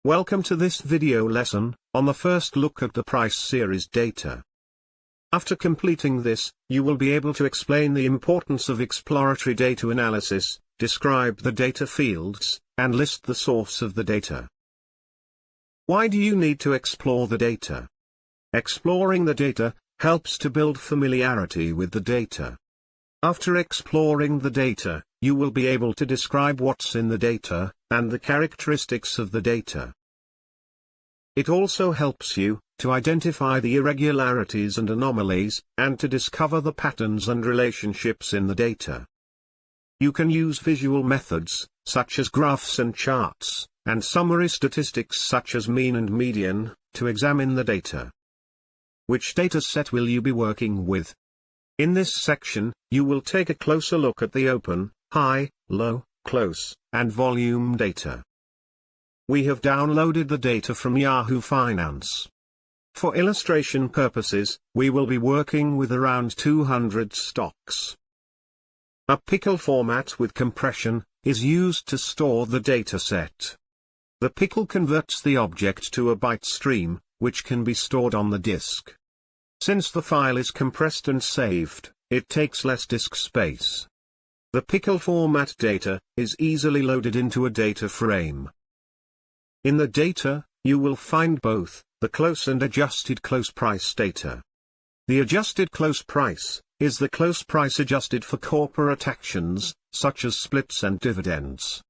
Welcome to this video lesson, on the first look at the price series data. After completing this, you will be able to explain the importance of exploratory data analysis, describe the data fields, and list the source of the data. Why do you need to explore the data? Exploring the data helps to build familiarity with the data. After exploring the data, you will be able to describe what's in the data, and the characteristics of the data. It also helps you to identify the irregularities and anomalies, and to discover the patterns and relationships in the data. You can use visual methods, such as graphs and charts, and summary statistics such as mean and median, to examine the data. Which data set will you be working with? In this section, you will take a closer look at the open, high, low, close, and volume data. We have downloaded the data from Yahoo Finance. For illustration purposes, we will be working with around 200 stocks. A pickle format with compression is used to store the data set. The pickle converts the object to a byte stream, which can be stored on the disk. Since the file is compressed and saved, it takes less disk space. The pickle format data is easily loaded into a data frame. In the data, you will find both the close and adjusted close price data. The adjusted close price is the close price adjusted for corporate actions, such as splits and dividends.